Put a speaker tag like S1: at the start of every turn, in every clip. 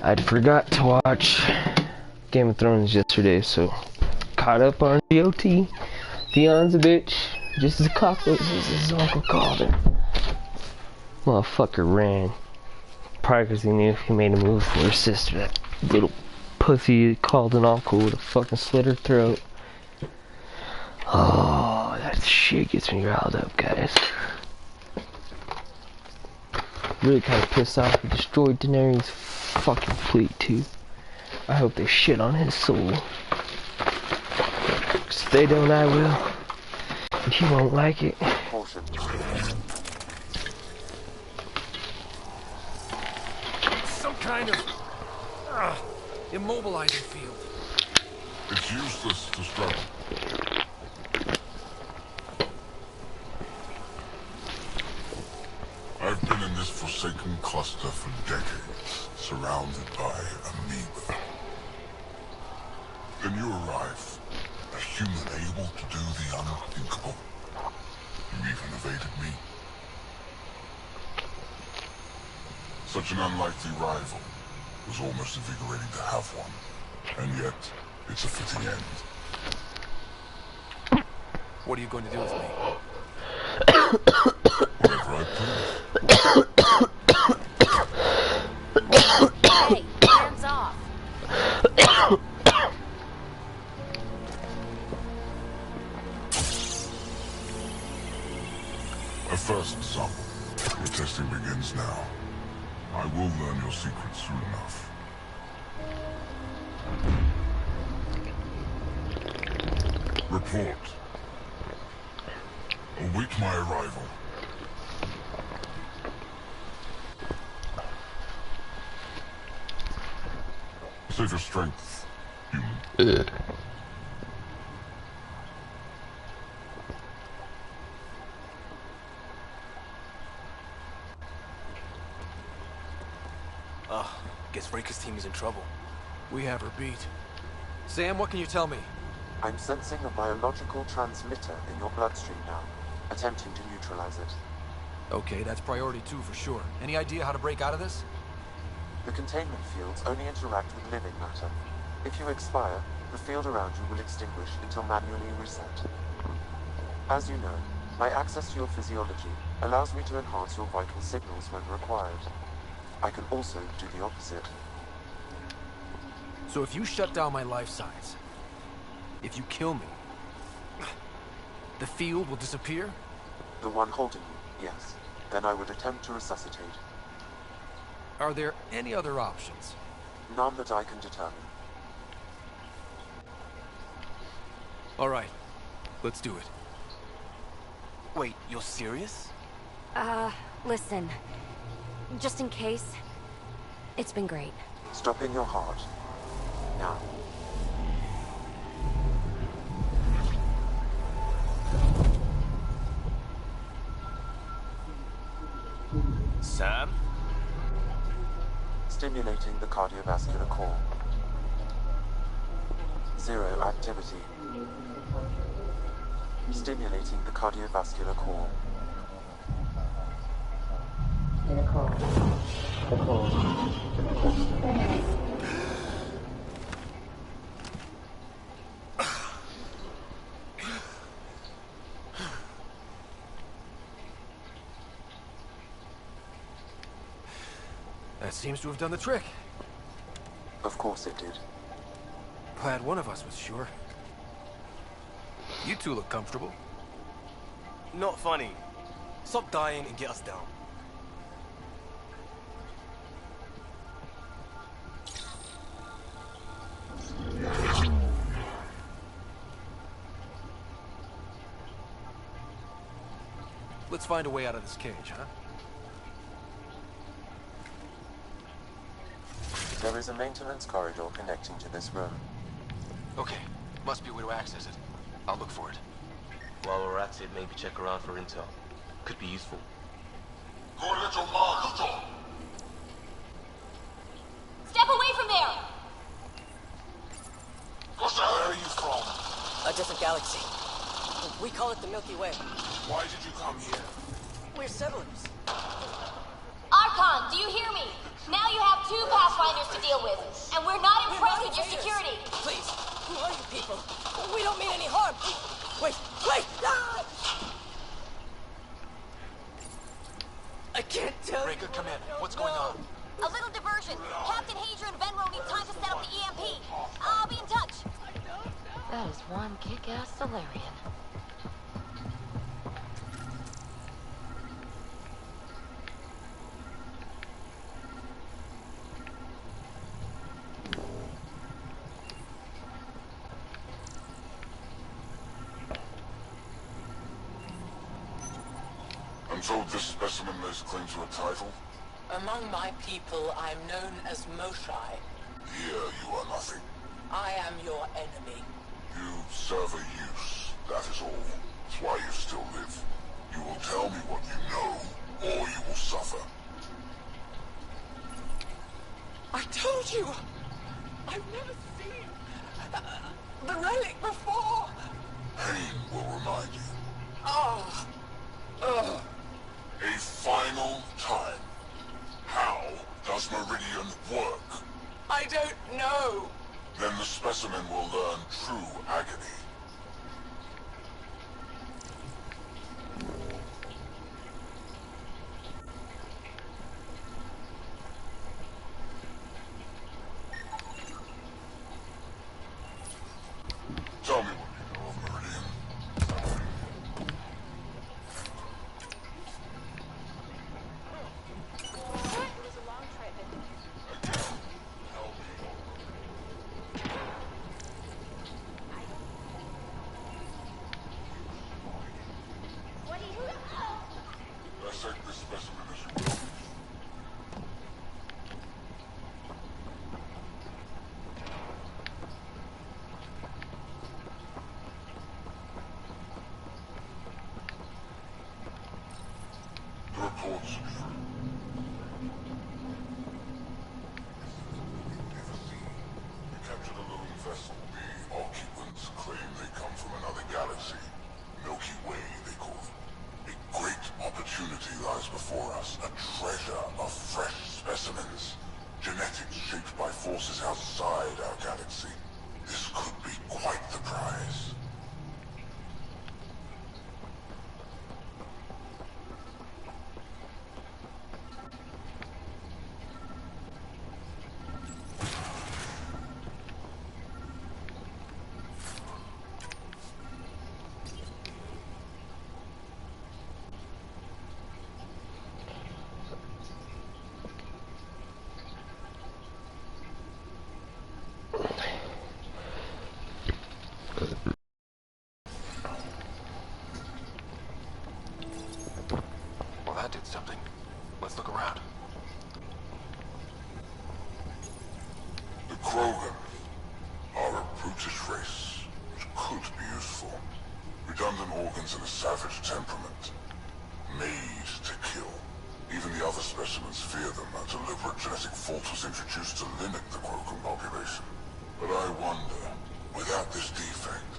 S1: I forgot to watch Game of Thrones yesterday, so caught up on GOT. Theon's a bitch, just as cockroach as his uncle called her. Motherfucker ran. Probably because he knew if he made a move for his sister, that little pussy called an uncle would have fucking slit her throat. Oh, that shit gets me riled up, guys. Really kind of pissed off he destroyed Daenerys' fucking fleet too. I hope they shit on his soul. Cause if they don't, I will. And he won't like it.
S2: Some kind of immobilizing field.
S3: It's useless to struggle. I've been in this forsaken cluster for decades, surrounded by amoeba. Then you arrive, a human able to do the unthinkable. You even evaded me. Such an unlikely rival. It was almost invigorating to have one. And yet, it's a fitting end.
S2: What are you going to do with me?
S3: Whatever I please.
S4: Hey, hands off.
S3: A first sample. Your testing begins now. I will learn your secrets soon enough. Report. Await my arrival. Save your strength, human.
S2: Guess Rika's team is in trouble. We have her beat. Sam, what can you tell me?
S5: I'm sensing a biological transmitter in your bloodstream now, attempting to neutralize it.
S2: Okay, that's priority 2 for sure. Any idea how to break out of this?
S5: The containment fields only interact with living matter. If you expire, the field around you will extinguish until manually reset. As you know, my access to your physiology allows me to enhance your vital signals when required. I can also do the opposite.
S2: So if you shut down my life signs, if you kill me, the field will disappear?
S5: The one holding you, yes. Then I would attempt to resuscitate.
S2: Are there any other options?
S5: None that I can determine.
S2: All right, let's do it.
S6: Wait, you're serious?
S4: Listen. Just in case. It's been great.
S5: Stopping your heart. Now.
S6: Sam?
S5: Stimulating the cardiovascular core. 0 activity. Stimulating the cardiovascular core.
S2: That seems to have done the trick.
S5: Of course it did.
S2: Glad one of us was sure. You two look comfortable.
S6: Not funny. Stop dying and get us down.
S2: Let's find a way out of this cage, huh?
S5: There is a maintenance corridor connecting to this room.
S2: Okay, must be a way to access it. I'll look for it.
S7: While we're at it, maybe check around for intel. Could be useful.
S4: Step away from there!
S3: Where are you from?
S8: A different galaxy. We call it the Milky Way.
S3: Why did you come here?
S8: We're settlers.
S4: Archon, do you hear me? Now you have 2 passports. Pathfinders to deal with, and we're not impressed with your security.
S8: Please, who are you people? We don't mean any harm. Wait, wait! Ah! I can't tell you.
S2: Breaker, come in. What's going on?
S4: A little diversion. Captain Hadra and Venro need time to set up the EMP. I'll be in touch.
S9: That is one kick-ass Solarian.
S3: I'm told this specimen lays claim to a title.
S8: Among my people, I'm known as Moshai.
S3: Here you are nothing.
S8: I am your enemy.
S3: You serve a use, that is all. It's why you still live. You will tell me what you know, or you will suffer.
S8: I told you! I've never seen the relic before!
S3: Pain will remind you.
S8: Oh! Ugh!
S3: A final time. How does Meridian work?
S8: I don't know!
S3: Then the specimen will learn true agony. Tell me what you know of Meridian. Dissect this specimen as you will. The reports are true. We captured a lone vessel. The occupants claim they come from another galaxy. Milky Way, they call it. A great opportunity lies before us. A treasure of fresh specimens. Genetics shaped by forces outside our galaxy. This could be quite the prize.
S2: Well, that did something. Let's look around.
S3: The Krogan are a brutish race, which could be useful. Redundant organs and a savage temperament. Made to kill. Even the other specimens fear them. A deliberate genetic fault was introduced to limit the Krogan population. But I wonder, without this defect,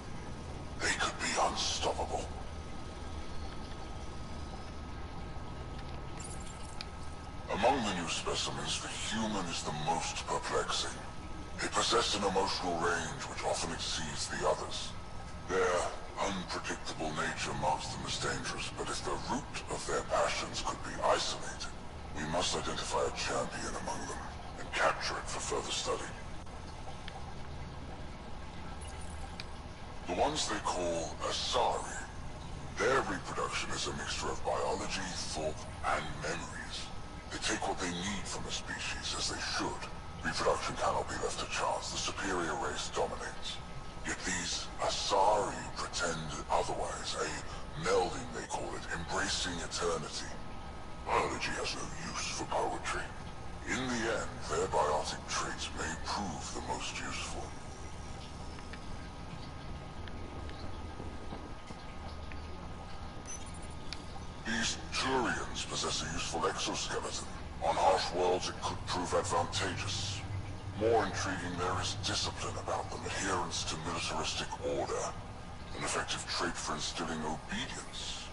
S3: they could be unstoppable. Among the new specimens, the human is the most perplexing. They possess an emotional range which often exceeds the others. Their unpredictable nature marks them as dangerous, but if the root of their passions could be isolated, we must identify a champion among them and capture it for further study. The ones they call Asari, their reproduction is a mixture of biology, thought, and memories. They take what they need from a species, as they should. Reproduction cannot be left to chance. The superior race dominates. Yet these Asari pretend otherwise. A melding, they call it, embracing eternity. Biology has no use for poetry. In the end, their biotic traits may prove the most useful. These Turians possess a useful exoskeleton. On harsh worlds, it could prove advantageous. More intriguing, there is discipline about them, adherence to militaristic order. An effective trait for instilling obedience.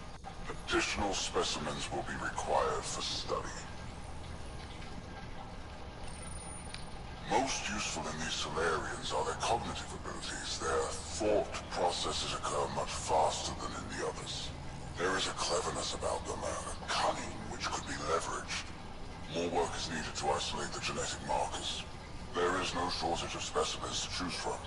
S3: Additional specimens will be required for study. Most useful in these Solarians are their cognitive abilities. Their thought processes occur much faster than in the others. There is a cleverness about them, a cunning which could be leveraged. More work is needed to isolate the genetic markers. There is no shortage of specimens to choose from.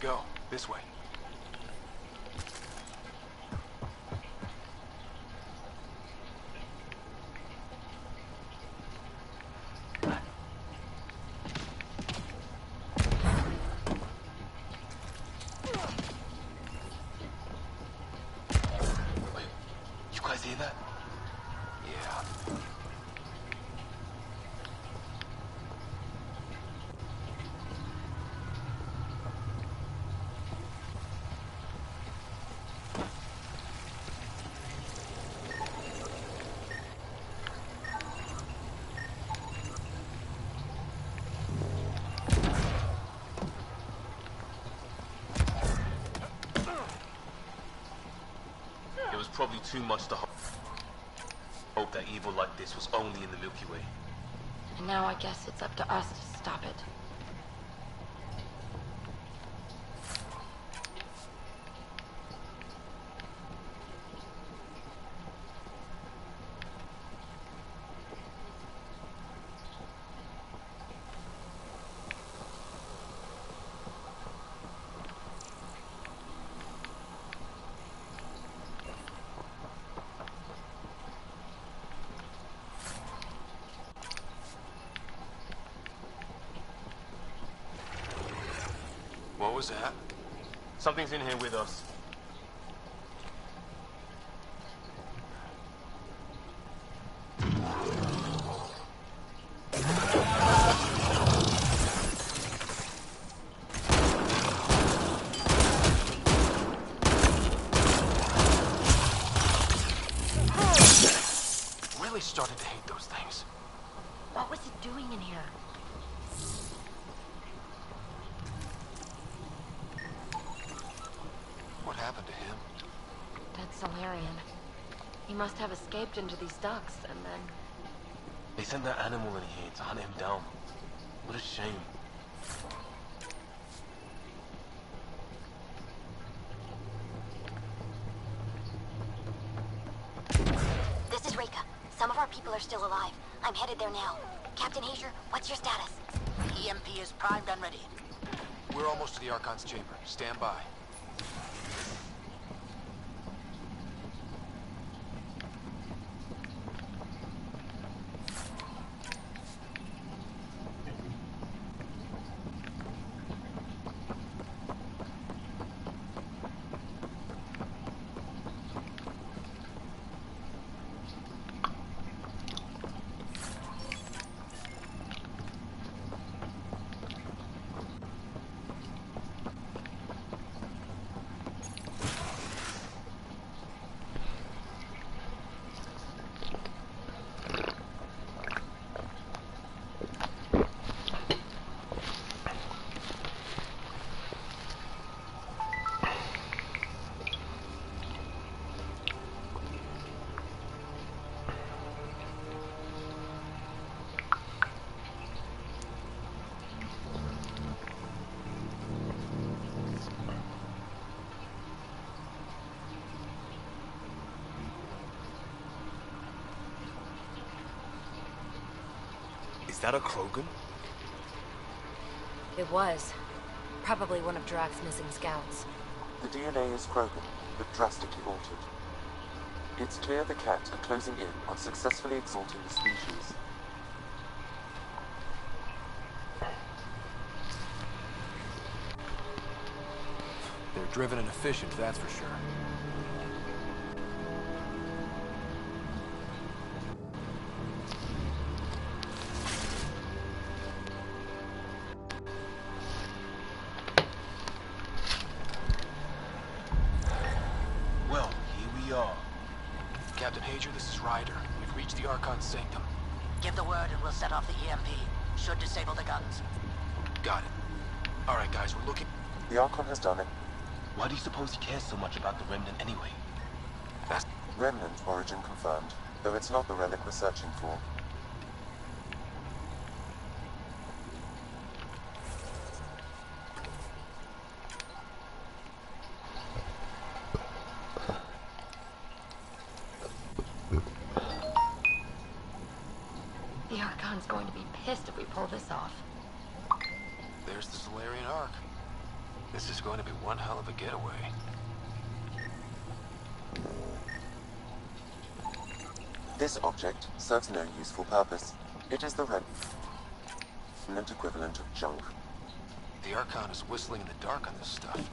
S2: Go. This way. Wait, you guys hear that? Yeah.
S7: It was probably too much to hope that evil like this was only in the Milky Way.
S9: And now I guess it's up to us to stop it.
S2: What was that?
S7: Something's in here with us.
S2: Really started to hate those things.
S9: What was it doing in here?
S2: What happened to him?
S9: That Solarian. He must have escaped into these ducts, and then...
S7: They sent that animal in here to hunt him down. What a shame.
S4: This is Reika. Some of our people are still alive. I'm headed there now. Captain Hazer, what's your status?
S8: The EMP is primed and ready.
S2: We're almost to the Archon's chamber. Stand by. Is that a Krogan?
S10: It was. Probably one of Drax's missing scouts.
S5: The DNA is Krogan, but drastically altered. It's clear the Cat are closing in on successfully exalting the species.
S2: They're driven and efficient, that's for sure. Major, this is Ryder. We've reached the Archon's sanctum.
S11: Give the word and we'll set off the EMP. Should disable the guns.
S2: Got it. Alright guys, we're looking...
S5: The Archon has done it.
S7: Why do you suppose he cares so much about the Remnant anyway?
S2: That's...
S5: Remnant origin confirmed, though it's not the relic we're searching for.
S9: The Archon's going to be pissed if we pull this off.
S2: There's the Solarian Ark. This is going to be one hell of a getaway.
S5: This object serves no useful purpose. It is the remnant equivalent of junk.
S2: The Archon is whistling in the dark on this stuff.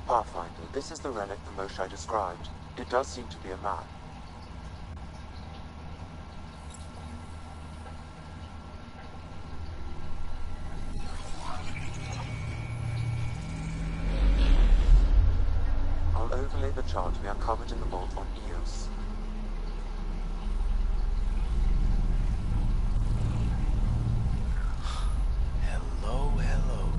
S5: Pathfinder, this is the relic the Moshae described. It does seem to be a map. I'll overlay the chart we uncovered in the vault on Eos.
S2: Hello, hello.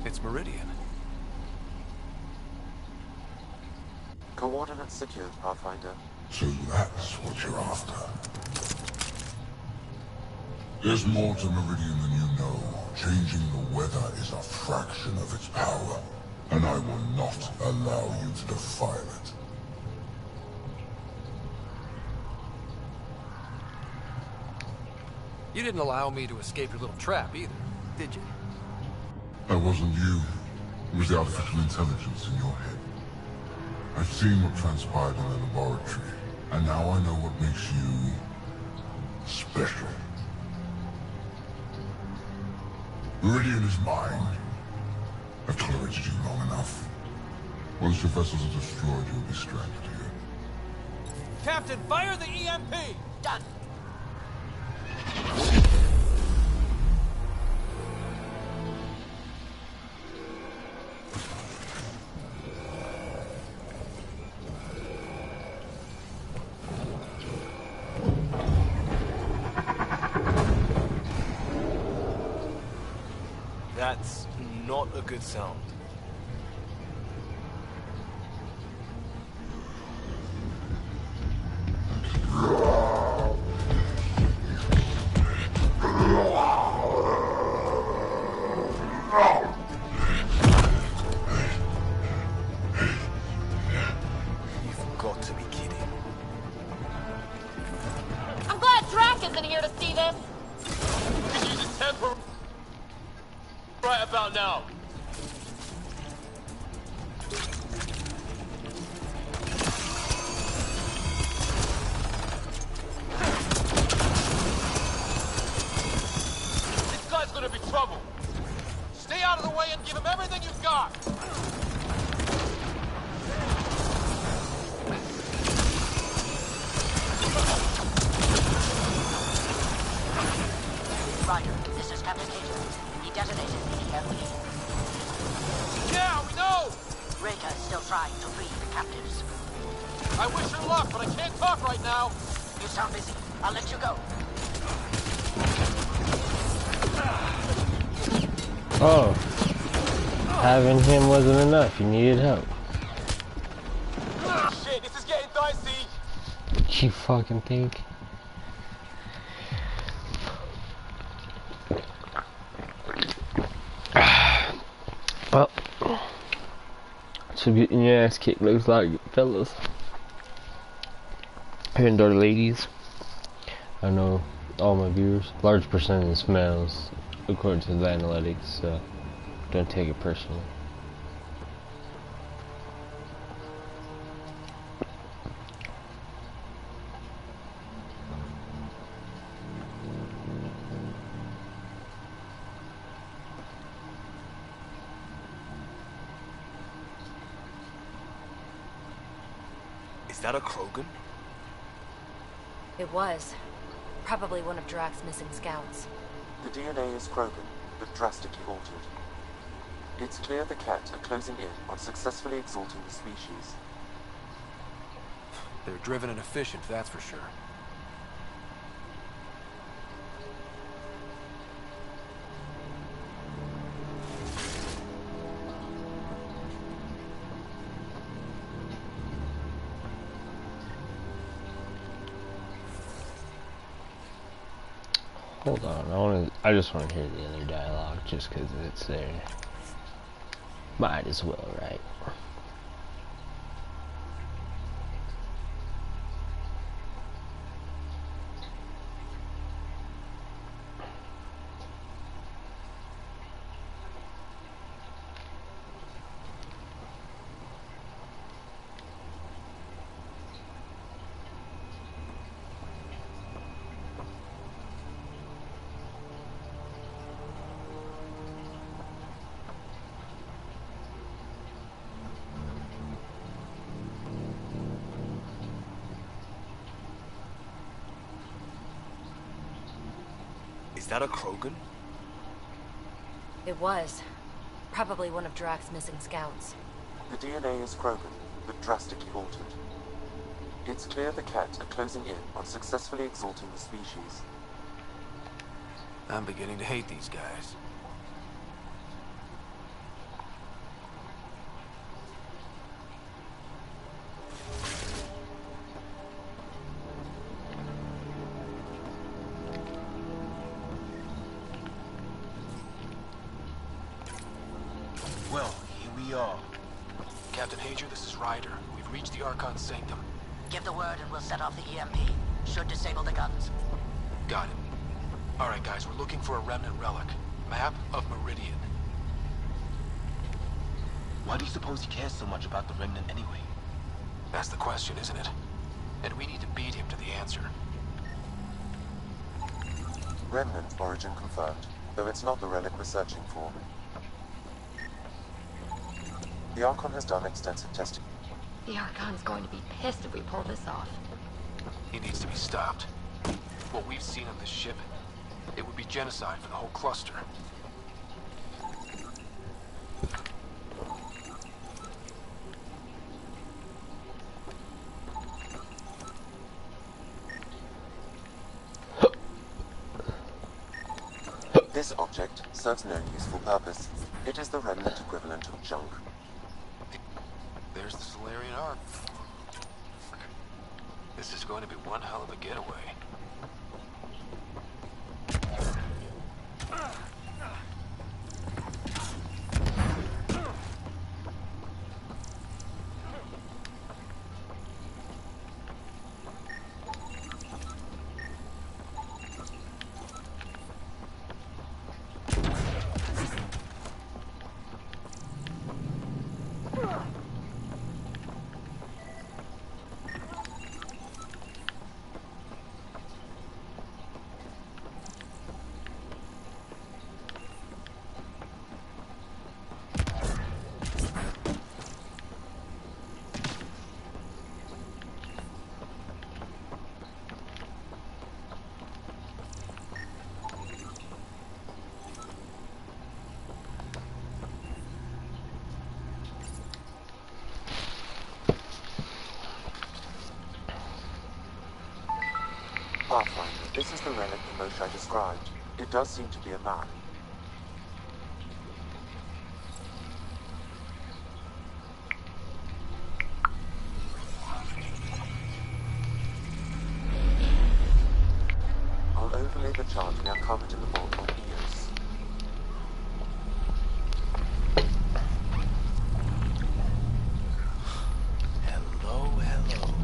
S2: It's Meridian.
S5: Coordinates secured, Pathfinder.
S3: So that's what you're after. There's more to Meridian than you know. Changing the weather is a fraction of its power, and I will not allow you to defile it.
S2: You didn't allow me to escape your little trap either, did you?
S3: That wasn't you. It was the artificial intelligence in your head. I've seen what transpired in the laboratory, and now I know what makes you special. Meridian is mine. I've tolerated you long enough. Once your vessels are destroyed, you'll be stranded here.
S6: Captain, fire the EMP!
S11: Done.
S6: That's not a good sound.
S7: Right about now. This guy's gonna be trouble. Stay out of the way and give him everything you've got.
S11: Ryder, this is Captain Hager. He detonated the EMP.
S7: Yeah, we know!
S11: Reka is still trying to free the captives.
S7: I wish her luck, but I can't talk right now.
S11: You sound busy. I'll let you go.
S1: Oh. Having him wasn't enough. You needed help.
S7: Shit, this is getting dicey.
S1: You fucking think? Well, so getting your ass kicked looks like, fellas. And or ladies. I know all my viewers, large percentage is males, according to the analytics, so don't take it personally.
S2: Is that a Krogan?
S10: It was. Probably one of Drax's missing scouts.
S5: The DNA is Krogan, but drastically altered. It's clear the Cat are closing in on successfully exalting the species.
S2: They're driven and efficient, that's for sure.
S1: Hold on, I just want to hear the other dialogue just because it's there. Might as well, right?
S2: Is that a Krogan?
S10: It was. Probably one of Drax's missing scouts.
S5: The DNA is Krogan, but drastically altered. It's clear the Cat are closing in on successfully exalting the species.
S2: I'm beginning to hate these guys.
S7: Well, here we are.
S2: Captain Hager, this is Ryder. We've reached the Archon's sanctum.
S11: Give the word and we'll set off the EMP. Should disable the guns.
S2: Got it. Alright guys, we're looking for a remnant relic. Map of Meridian.
S7: Why do you suppose he cares so much about the remnant anyway?
S2: That's the question, isn't it? And we need to beat him to the answer.
S5: Remnant origin confirmed, though it's not the relic we're searching for. The Archon has done extensive testing.
S9: The Archon's going to be pissed if we pull this off.
S2: He needs to be stopped. What we've seen on this ship, it would be genocide for the whole cluster.
S5: This object serves no useful purpose. It is the remnant equivalent of junk.
S2: There's the Solarian Ark. This is going to be one hell of a getaway.
S5: Pathfinder, this is the relic the Mosh I described. It does seem to be a map. I'll overlay the chart now covered in the vault on Eos.
S2: Hello, hello.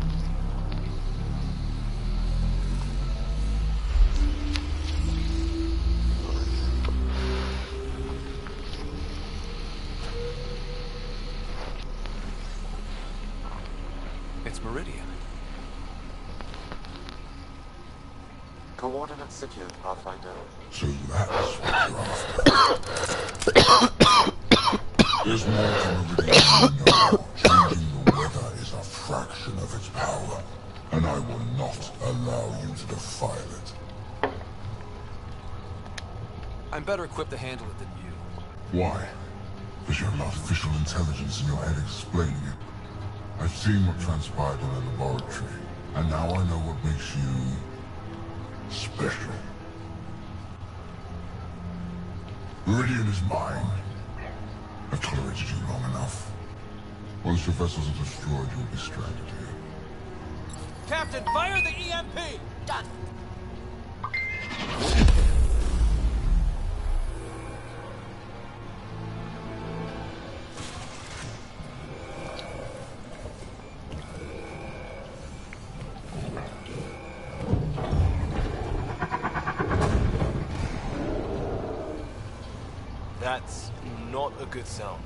S2: It's Meridian.
S5: Coordinates secured, Pathfinder.
S3: So that's what you're after. There's more to Meridian than you know. Changing the weather is a fraction of its power, and I will not allow you to defile it.
S2: I'm better equipped to handle it than you.
S3: Why? Because you have artificial intelligence in your head explaining it. I've seen what transpired in the laboratory, and now I know what makes you special. Meridian is mine. I've tolerated you long enough. Once your vessels are destroyed, you'll be stranded here.
S6: Captain, fire the EMP!
S11: Done.
S6: That's not a good sound.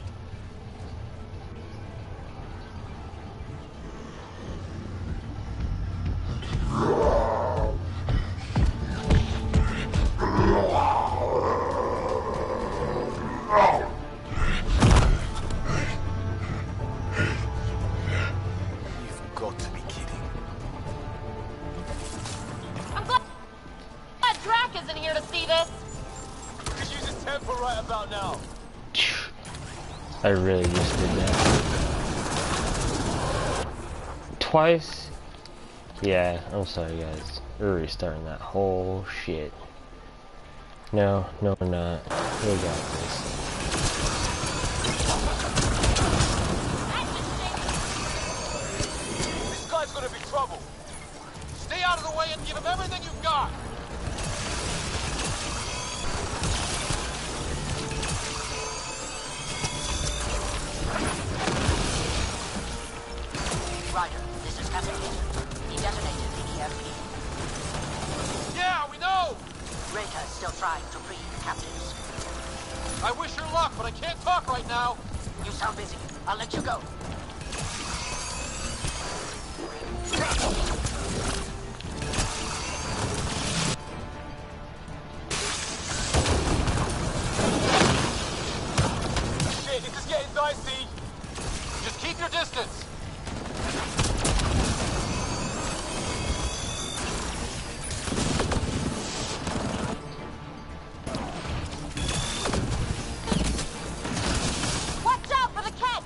S6: You've got to be kidding.
S9: I'm glad Drac isn't here to see this.
S6: Could use his temper right about now.
S1: I really just did that. Twice? Yeah, I'm sorry guys. We're restarting that whole shit. No, we're not. We got this.
S6: This guy's gonna be trouble. Stay out of the way and give him everything you've got.
S11: Roger, this is Captain Hager. He detonated the EMP.
S6: Yeah, we know!
S11: Reka is still trying to free the captives.
S6: I wish her luck, but I can't talk right now.
S11: You sound busy. I'll let you go.
S6: Shit, this is getting dicey. Just keep your distance.
S9: Watch out for the cat!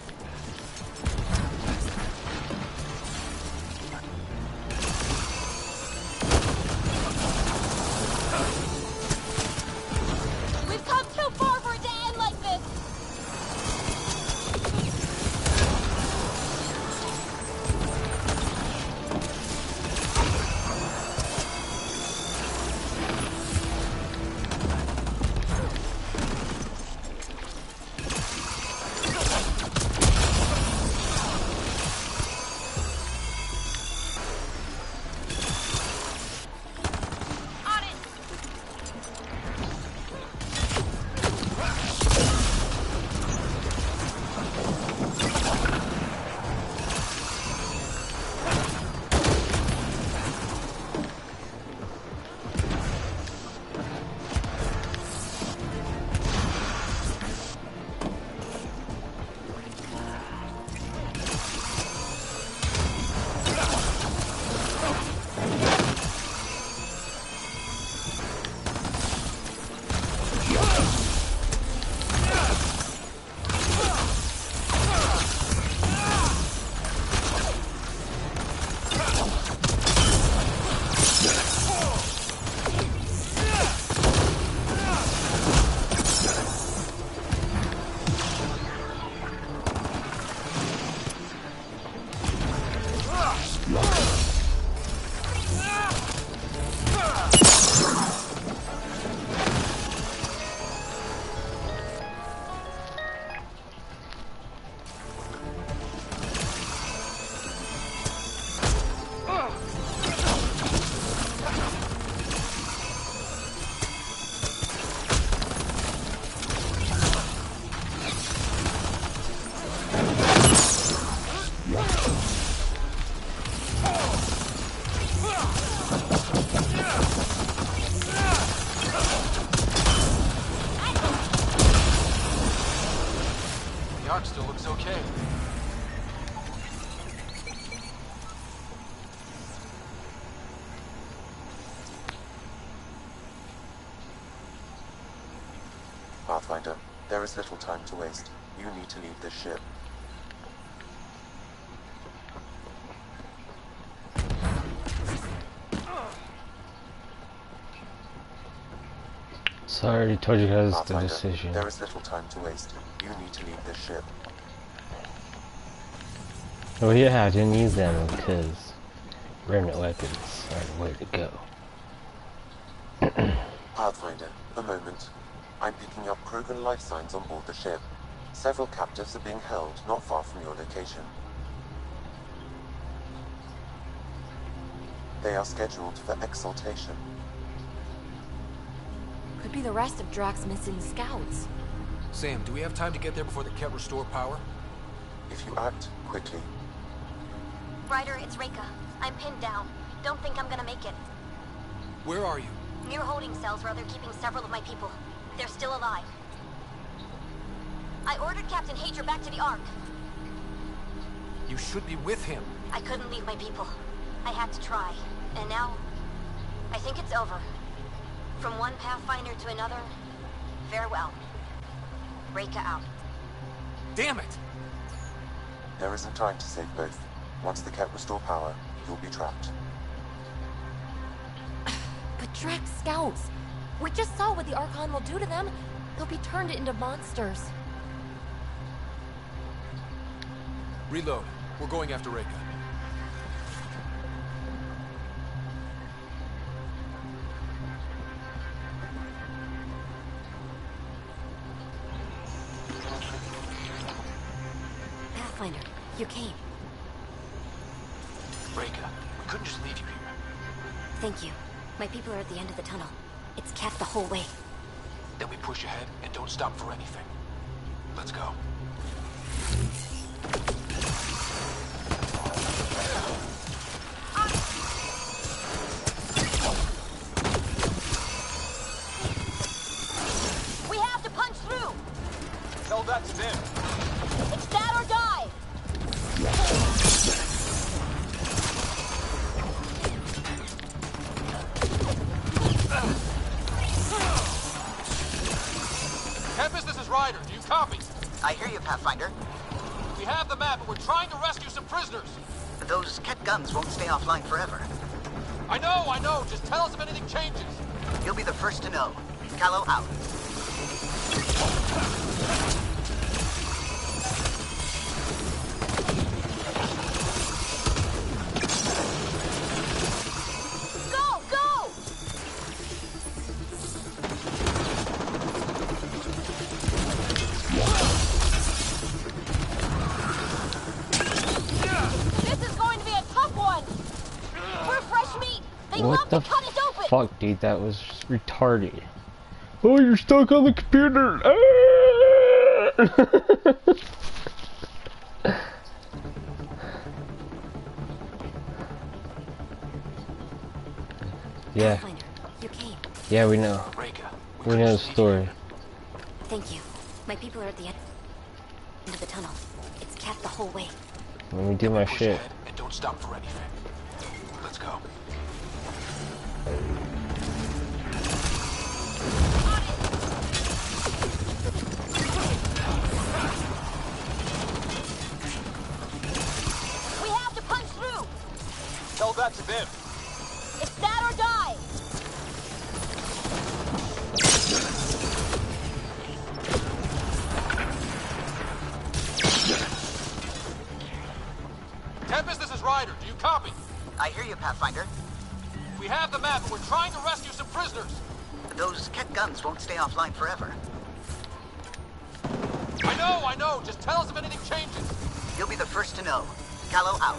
S2: arc still looks okay.
S5: Pathfinder, there is little time to waste. You need to leave this ship.
S1: Sorry, I already told you guys the
S5: Pathfinder,
S1: decision.
S5: there is little time to waste. You need to leave this ship.
S1: Oh yeah, I didn't use them because remnant weapons are the way to go.
S5: Pathfinder, a moment. I'm picking up Krogan life signs on board the ship. Several captives are being held not far from your location. They are scheduled for exaltation.
S10: Could be the rest of Drax's missing scouts.
S2: Sam, do we have time to get there before the Ket restore power?
S5: If you act quickly.
S4: Ryder, it's Reika. I'm pinned down. Don't think I'm gonna make it.
S2: Where are you?
S4: Near holding cells where they're keeping several of my people. They're still alive. I ordered Captain Hager back to the Ark.
S2: You should be with him.
S4: I couldn't leave my people. I had to try. And now, I think it's over. From one Pathfinder to another, farewell. Reika out.
S2: Damn it!
S5: There isn't time to save both. Once the Ket restore power, you'll be trapped.
S10: But Drax scouts! We just saw what the Archon will do to them. They'll be turned into monsters.
S2: Reload. We're going after Reika.
S4: Pathfinder, you came.
S2: Reika, we couldn't just leave you here.
S4: Thank you. My people are at the end of the tunnel. It's kept the whole way.
S2: Then we push ahead and don't stop for anything. Let's go.
S4: We have to punch through!
S6: Tell that to them.
S4: It's that or die!
S6: Tempest, this is Ryder. Do you copy?
S11: I hear you, Pathfinder.
S6: We have the map, but we're trying to rescue some prisoners.
S11: Those Ket guns won't stay offline forever.
S6: I know. Just tell us if anything changes.
S11: You'll be the first to know. Callow out.
S4: Go! Go! This is going to be a tough one! We're fresh meat! They
S1: What
S4: love
S1: the
S4: to cut us open!
S1: fuck, dude? That was retarded. Oh, you're stuck on the computer! Yeah.
S4: Pathfinder, you came.
S1: Yeah, we know.
S2: Reika,
S1: We know the story.
S4: Thank you. My people are at the end of the tunnel. It's kept the whole way.
S1: Let me do my
S2: push
S1: shit.
S2: ahead and don't stop for anything. Let's go.
S4: We have to punch through!
S6: Tell that to them.
S4: It's that or die!
S6: Tempest, this is Ryder. Do you copy?
S11: I hear you, Pathfinder.
S6: We have the map, but we're trying to rescue some prisoners.
S11: Those Ket guns won't stay offline forever.
S6: I know. Just tell us if anything changes.
S11: You'll be the first to know. Callow out.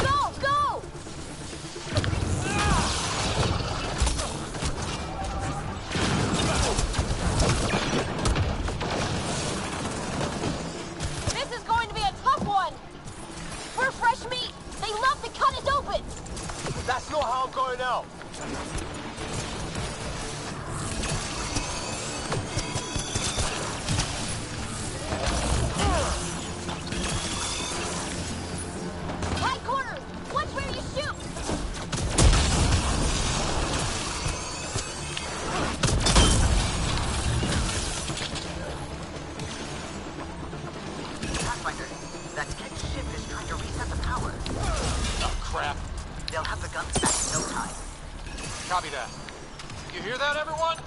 S4: Go! Go! This is going to be a tough one! We're fresh meat! They love to cut us open!
S6: going out?
S4: High corners! Watch where you shoot!
S11: Pathfinder, that kid's ship is trying to reset the power.
S6: Oh, crap.
S11: They'll have the guns back in no time.
S6: Copy that. You hear that, everyone?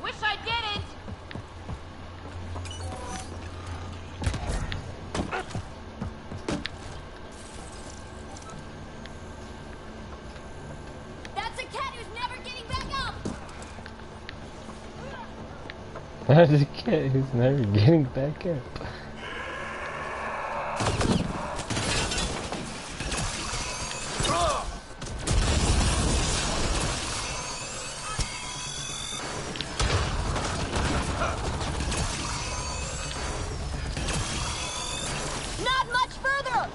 S9: Wish I didn't!
S4: That's a cat who's never getting back up!
S1: That's a kid who's never getting back up.
S4: Not much further!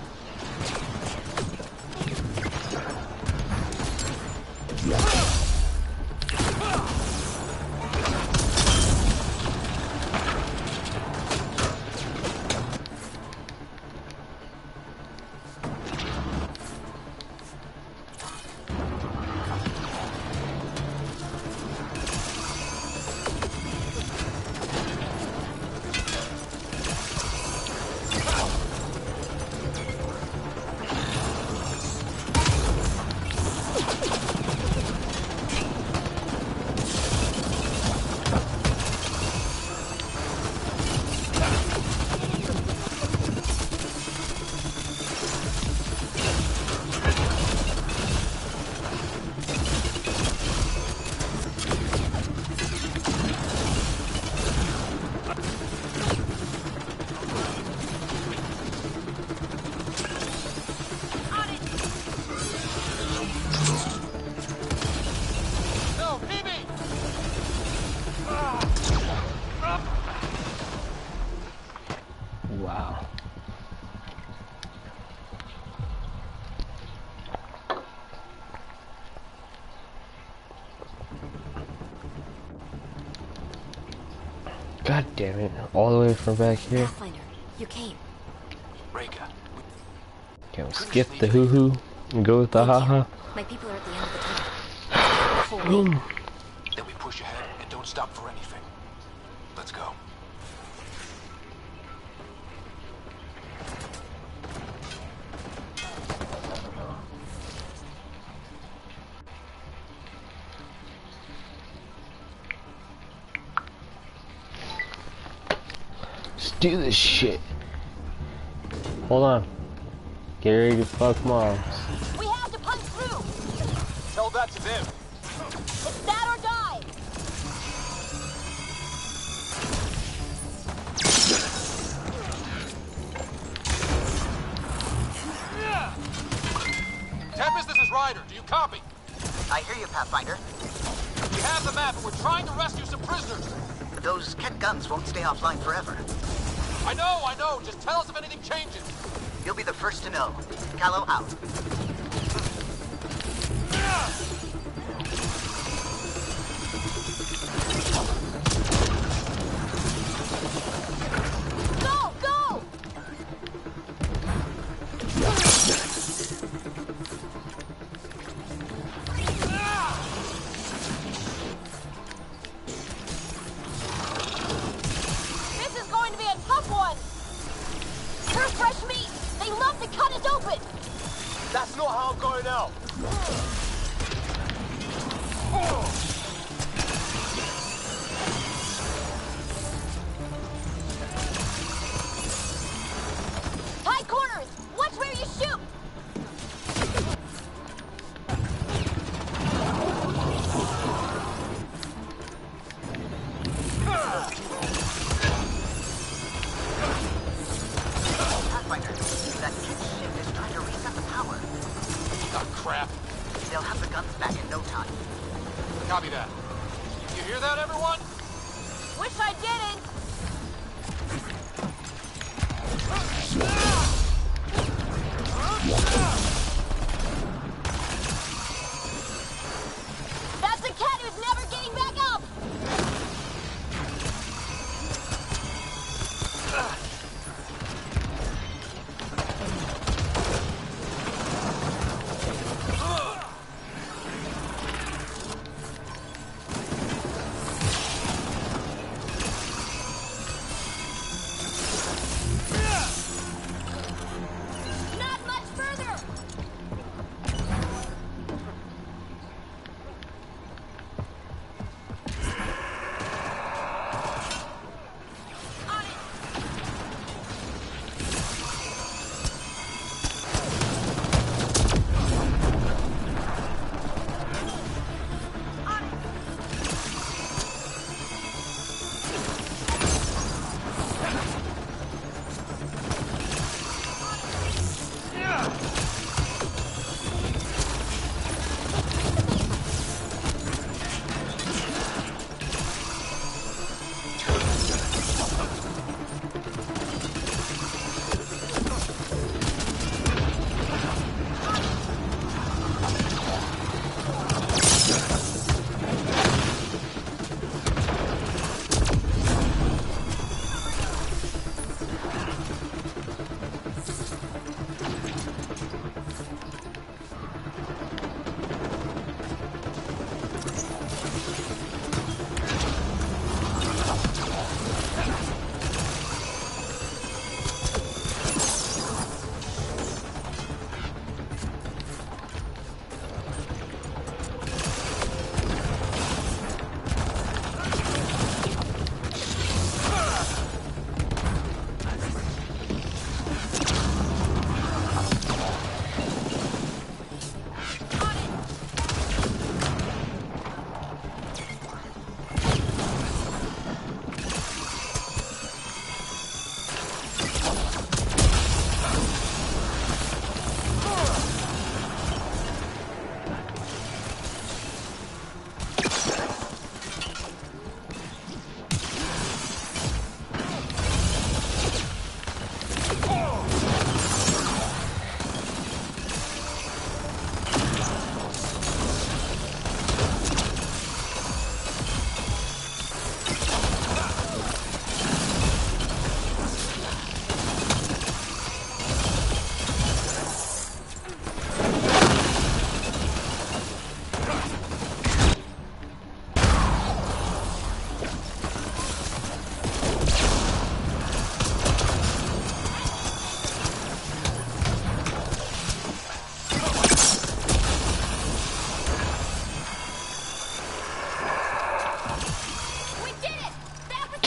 S6: No, Mimi!
S1: Wow. God damn it. All the way from back here.
S10: Pathfinder, you came.
S6: Reka,
S1: Can we skip the hoo-hoo and go with the ha-ha?
S10: My people are at the end of the tunnel. Follow me.
S6: then we push ahead and don't stop for anything. Let's go.
S1: Let's do this shit. Hold on. Get ready to fuck moms.
S4: We have to punch through!
S6: Tell that to them.
S4: It's that or die!
S6: Tempest, this is Ryder. Do you copy?
S11: I hear you, Pathfinder.
S6: We have the map and we're trying to rescue some prisoners.
S11: Those Kett guns won't stay offline forever.
S6: I know. Just tell us if anything changes.
S11: You'll be the first to know. Callow out.
S4: Go! Go! This is going to be a tough one! They're fresh meat! They love to cut it open!
S6: That's not how I'm going out.
S4: High corners! Watch where you shoot!
S11: Pathfinder, that Kett's ship is trying to reset the power.
S6: Oh, crap.
S11: They'll have the guns back in no time.
S6: Copy that. You hear that, everyone?
S4: Wish I didn't!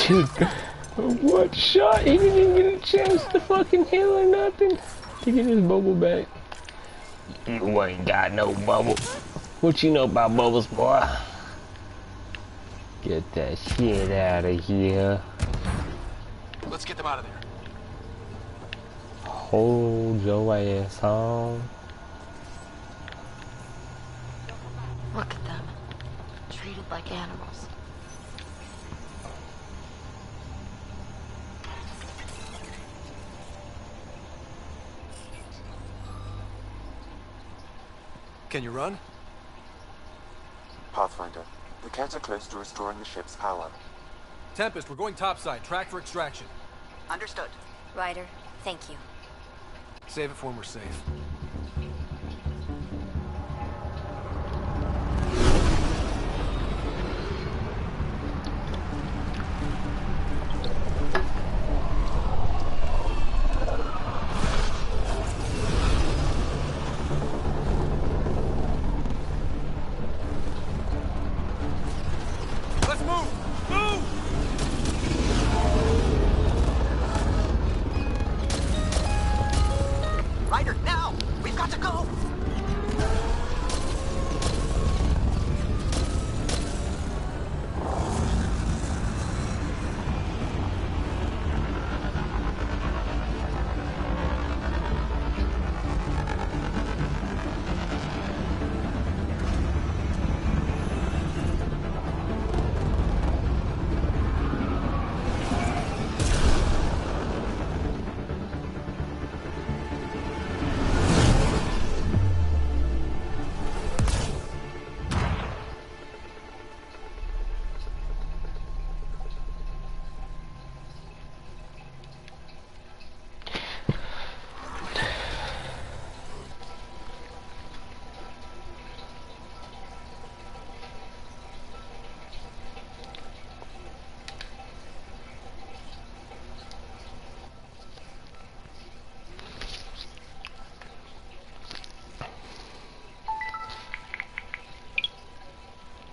S1: Dude, what shot? He didn't even get a chance to fucking heal or nothing to get his bubble back. You ain't got no bubble. What you know about bubbles, boy? Get that shit out of here.
S2: Let's get them out of there.
S1: Hold your ass on.
S9: Look at them. Treated like animals.
S2: Can you run?
S5: Pathfinder, the Kett are close to restoring the ship's power.
S2: Tempest, we're going topside. Track for extraction.
S11: Understood.
S4: Ryder, thank you.
S2: Save it for when we're safe.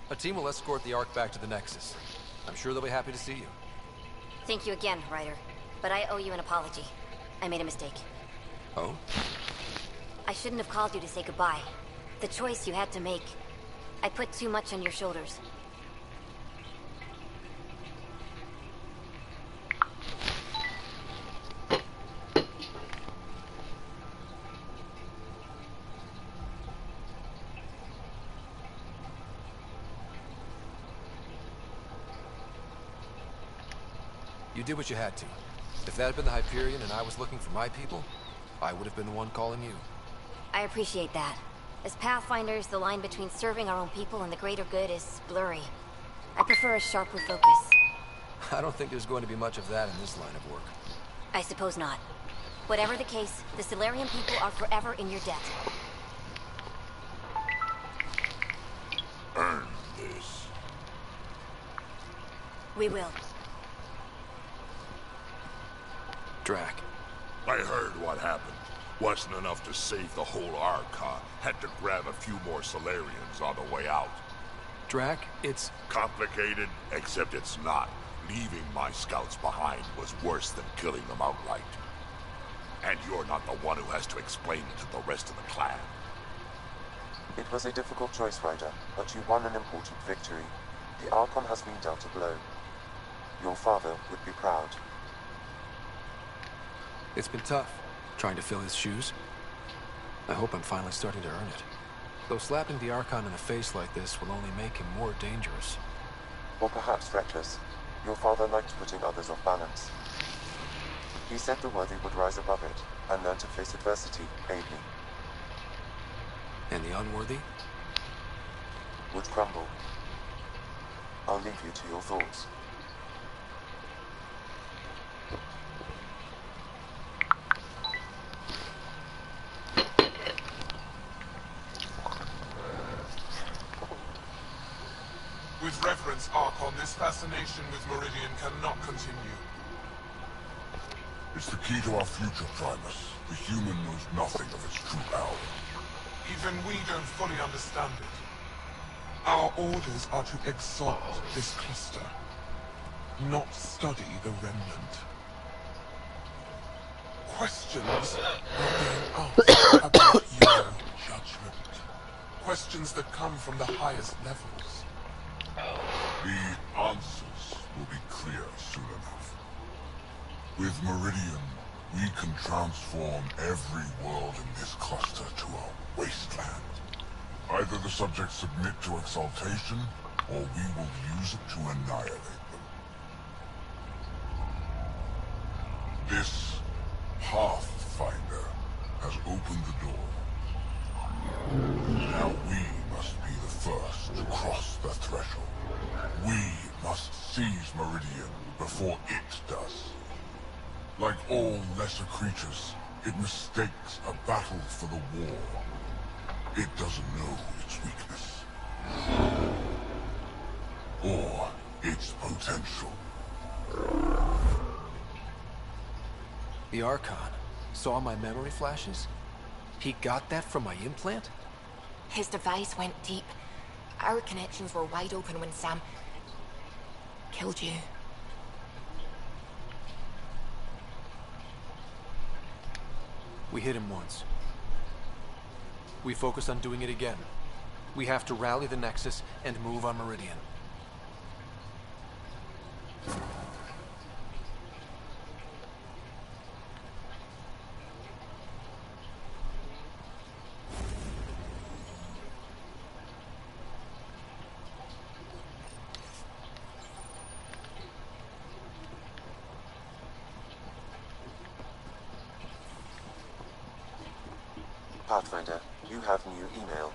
S2: A team will escort the Ark back to the Nexus. I'm sure they'll be happy to see you.
S4: Thank you again, Ryder. But I owe you an apology. I made a mistake.
S2: Oh?
S4: I shouldn't have called you to say goodbye. The choice you had to make. I put too much on your shoulders.
S2: You did what you had to. If that had been the Hyperion and I was looking for my people, I would have been the one calling you.
S4: I appreciate that. As Pathfinders, the line between serving our own people and the greater good is blurry. I prefer a sharper focus.
S2: I don't think there's going to be much of that in this line of work.
S4: I suppose not. Whatever the case, the Solarian people are forever in your debt.
S3: Earn this.
S4: We will.
S2: Drac.
S3: I heard what happened. Wasn't enough to save the whole Archon. Had to grab a few more Solarians on the way out.
S2: Drac, it's...
S3: complicated, except it's not. Leaving my scouts behind was worse than killing them outright. And you're not the one who has to explain it to the rest of the clan.
S5: It was a difficult choice, Ryder, but you won an important victory. The Archon has been dealt a blow. Your father would be proud.
S2: It's been tough, trying to fill his shoes. I hope I'm finally starting to earn it. Though slapping the Archon in the face like this will only make him more dangerous.
S5: Or perhaps reckless. Your father liked putting others off balance. He said the worthy would rise above it, and learn to face adversity bravely.
S2: And the unworthy?
S5: Would crumble. I'll leave you to your thoughts.
S3: With reverence, Archon, this fascination with Meridian cannot continue. It's the key to our future, Primus. The human knows nothing of its true power. Even we don't fully understand it. Our orders are to exalt this cluster. not study the remnant. Questions are being asked about your judgment. Questions that come from the highest levels. The answers will be clear soon enough. With Meridian, we can transform every world in this cluster to a wasteland. Either the subjects submit to exaltation, or we will use it to annihilate them. This Pathfinder has opened the door. Now we must be the first to cross the threshold. We must seize Meridian before it does. Like all lesser creatures, it mistakes a battle for the war. It doesn't know its weakness. Or its potential.
S2: The Archon saw my memory flashes? He got that from my implant?
S12: His device went deep. Our connections were wide open when Sam killed you.
S2: We hit him once. We focus on doing it again. We have to rally the Nexus and move on Meridian.
S5: Pathfinder, you have new email.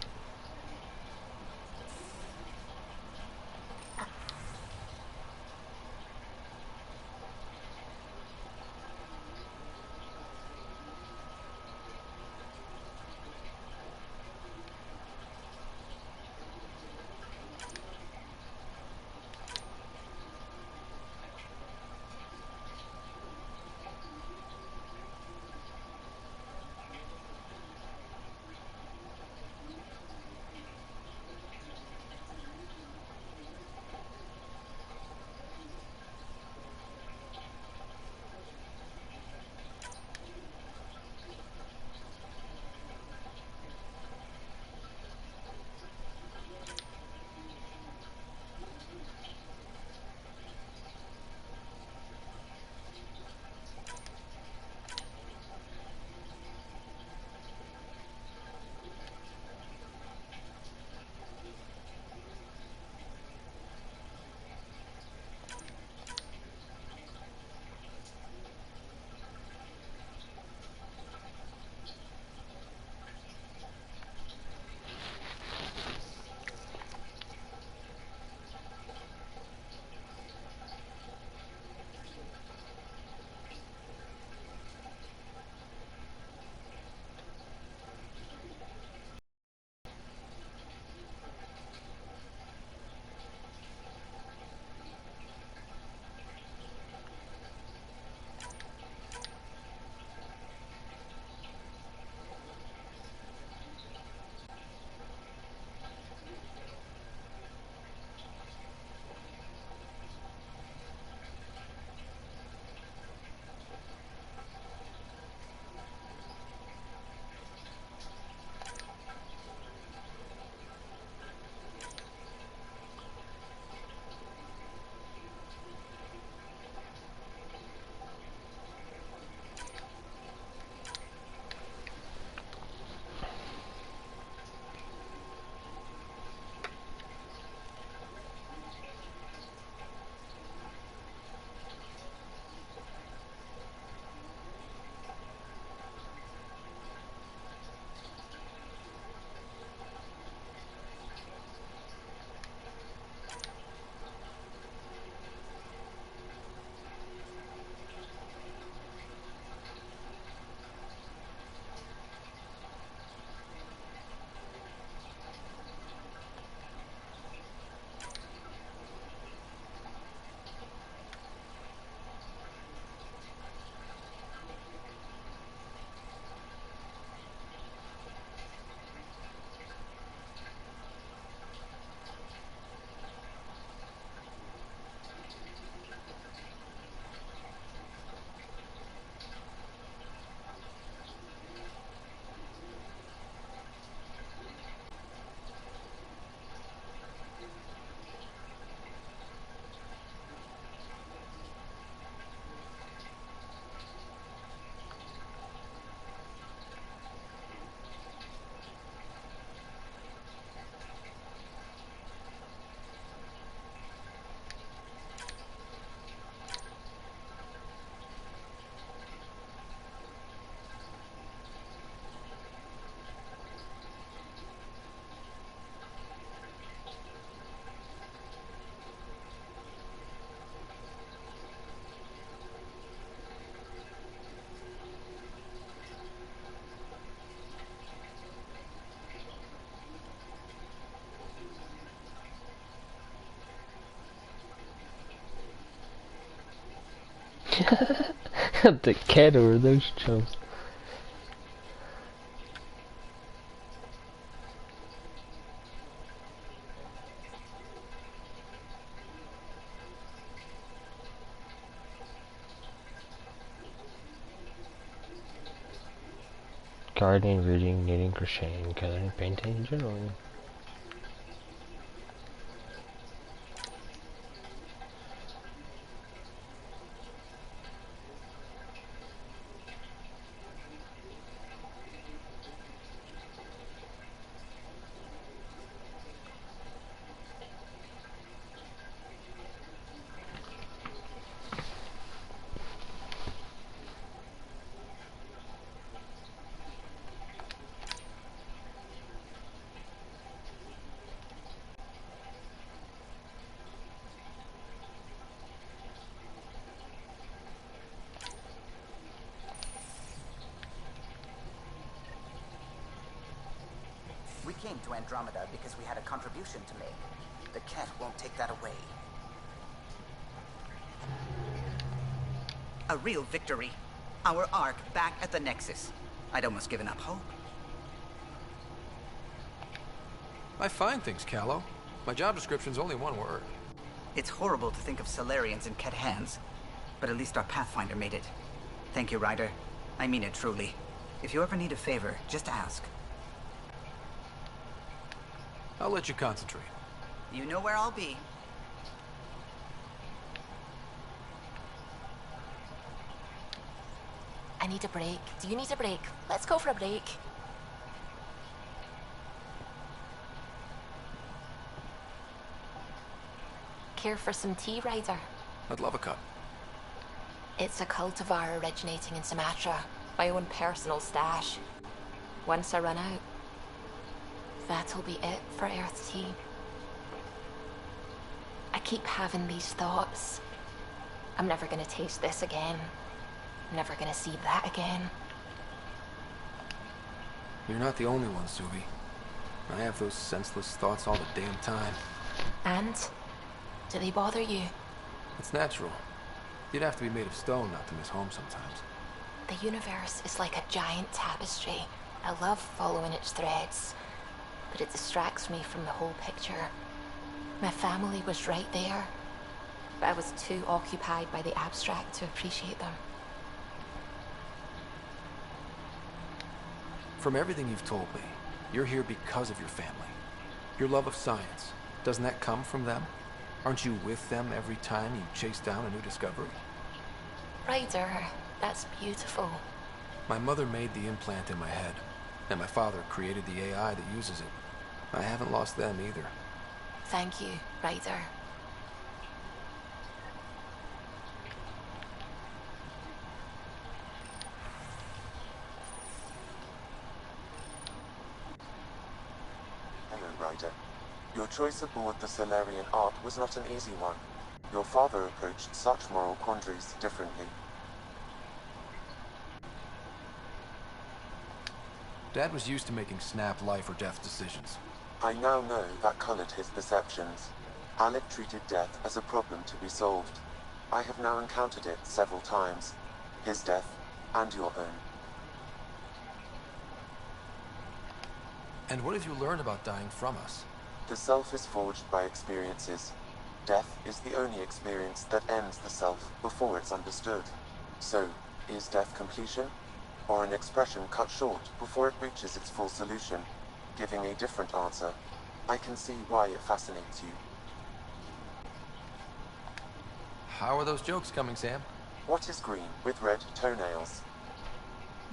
S1: The cat over those chumps. Gardening, reading, knitting, crocheting, coloring, painting, and journaling.
S13: We came to Andromeda because we had a contribution to make. The cat won't take that away. A real victory. Our Ark back at the Nexus. I'd almost given up hope.
S2: I find things, Callow. My job description's only one word.
S13: It's horrible to think of Solarians in Ket hands, but at least our Pathfinder made it. Thank you, Ryder. I mean it truly. If you ever need a favor, just ask.
S2: I'll let you concentrate.
S13: You know where I'll be.
S12: I need a break. Do you need a break? Let's go for a break. Care for some tea, Ryder?
S2: I'd love a cup.
S12: It's a cultivar originating in Sumatra. My own personal stash. Once I run out, that'll be it for Earth tea. I keep having these thoughts. I'm never gonna taste this again. I'm never gonna see that again.
S2: You're not the only one, Subi. I have those senseless thoughts all the damn time.
S12: And? Do they bother you?
S2: It's natural. You'd have to be made of stone not to miss home sometimes.
S12: The universe is like a giant tapestry. I love following its threads, but it distracts me from the whole picture. My family was right there, but I was too occupied by the abstract to appreciate them.
S2: From everything you've told me, you're here because of your family. Your love of science, doesn't that come from them? Aren't you with them every time you chase down a new discovery?
S12: Ryder, that's beautiful.
S2: My mother made the implant in my head, and my father created the AI that uses it. I haven't lost them either.
S12: Thank you, Ryder.
S5: Hello, Ryder. Your choice aboard the Solarian Ark was not an easy one. Your father approached such moral quandaries differently.
S2: Dad was used to making snap life or death decisions.
S5: I now know that colored his perceptions. Alec treated death as a problem to be solved. I have now encountered it several times. His death, and your own.
S2: And what have you learned about dying from us?
S5: The self is forged by experiences. Death is the only experience that ends the self before it's understood. So, is death completion? Or an expression cut short before it reaches its full solution, giving a different answer? I can see why it fascinates you.
S2: How are those jokes coming, Sam?
S5: What is green with red toenails?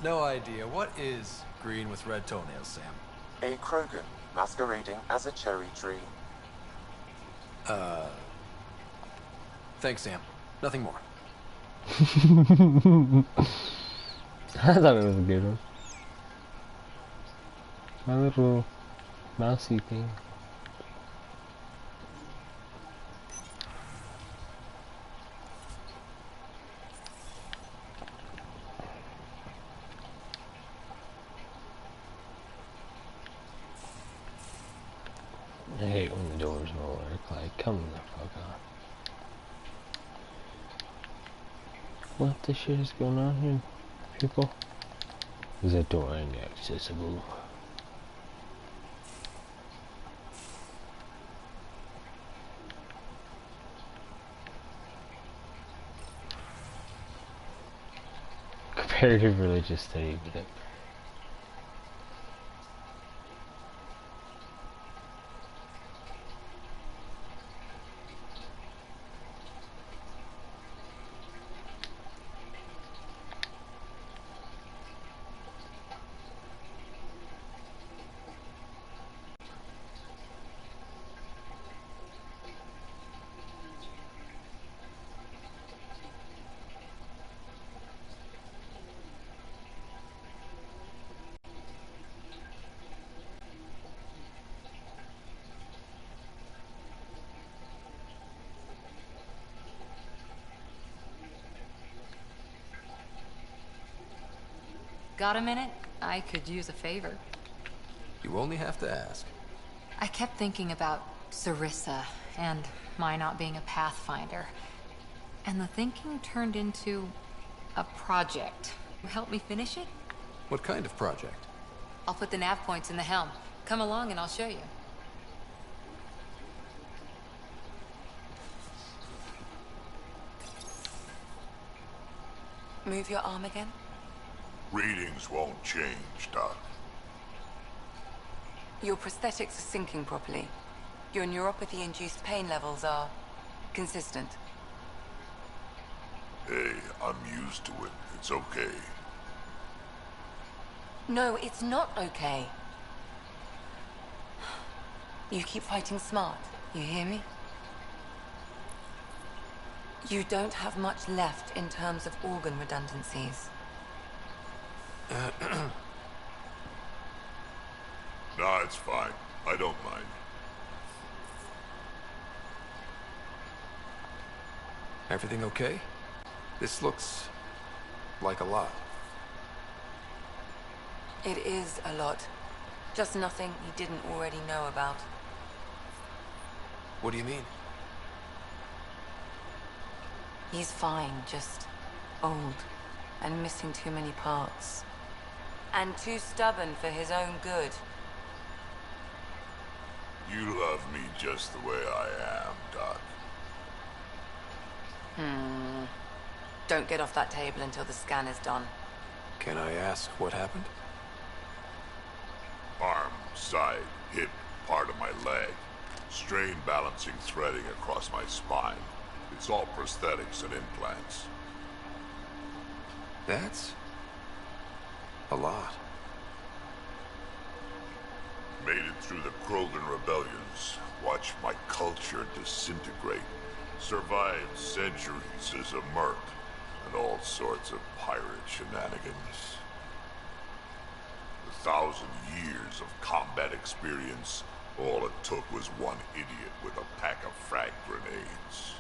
S2: No idea. What is green with red toenails, Sam?
S5: A Krogan, masquerading as a cherry tree.
S2: Thanks, Sam. Nothing more.
S1: I thought it was a good one. My little mousey thing. I hate when the doors don't work. Like, come the fuck on. What the shit is going on here, people? Is that door inaccessible? Comparative religious study, but
S14: Got a minute? I could use a favor.
S2: You only have to ask.
S14: I kept thinking about Sarissa and my not being a Pathfinder. And the thinking turned into a project. Help me finish it?
S2: What kind of project?
S14: I'll put the nav points in the helm. Come along and I'll show you. Move your arm again.
S3: Readings won't change, Doc.
S14: Your prosthetics are syncing properly. Your neuropathy-induced pain levels are consistent.
S3: Hey, I'm used to it. It's okay.
S14: No, it's not okay. You keep fighting smart, you hear me? You don't have much left in terms of organ redundancies.
S3: Nah, it's fine. I don't mind.
S2: Everything okay? This looks like a lot.
S14: It is a lot. Just nothing you didn't already know about.
S2: What do you mean?
S14: He's fine, just old and missing too many parts. And too stubborn for his own good.
S3: You love me just the way I am, Doc.
S14: Don't get off that table until the scan is done.
S2: Can I ask what happened?
S3: Arm, side, hip, part of my leg. Strain balancing threading across my spine. It's all prosthetics and implants.
S2: That's a lot.
S3: Made it through the Krogan rebellions. Watched my culture disintegrate. Survived centuries as a merc. And all sorts of pirate shenanigans. 1,000 years of combat experience. All it took was one idiot with a pack of frag grenades.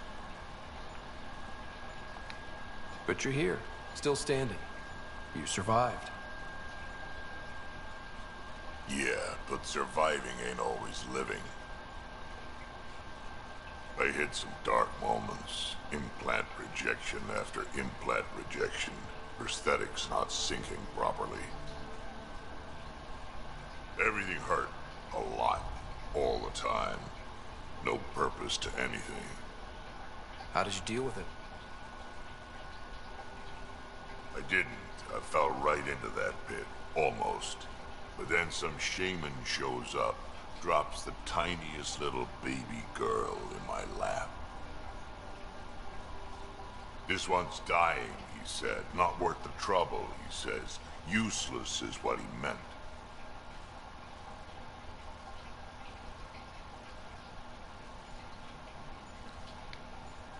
S2: But you're here, still standing. You survived.
S3: Yeah, but surviving ain't always living. I hit some dark moments. Implant rejection after implant rejection. Prosthetics not syncing properly. Everything hurt. A lot. All the time. No purpose to anything.
S2: How did you deal with it?
S3: I didn't. I fell right into that pit. Almost. But then some shaman shows up, drops the tiniest little baby girl in my lap. This one's dying, he said. Not worth the trouble, he says. Useless is what he meant.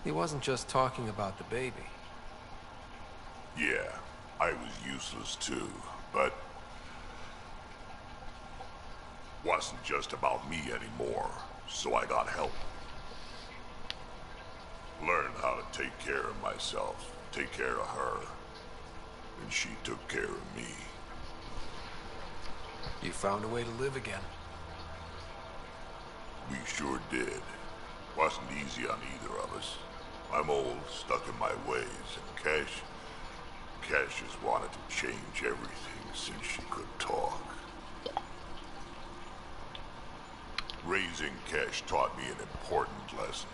S2: He wasn't just talking about the baby.
S3: Yeah, I was useless too, but wasn't just about me anymore, so I got help. Learned how to take care of myself, take care of her, and she took care of me.
S2: You found a way to live again.
S3: We sure did. Wasn't easy on either of us. I'm old, stuck in my ways, and Cash has wanted to change everything since she could talk. Raising Cash taught me an important lesson.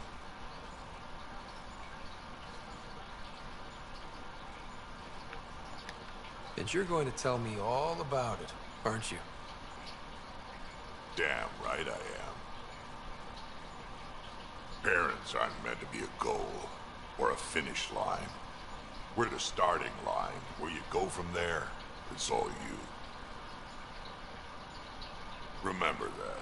S2: And you're going to tell me all about it, aren't you?
S3: Damn right I am. Parents aren't meant to be a goal or a finish line. We're the starting line. Where you go from there, it's all you. Remember that.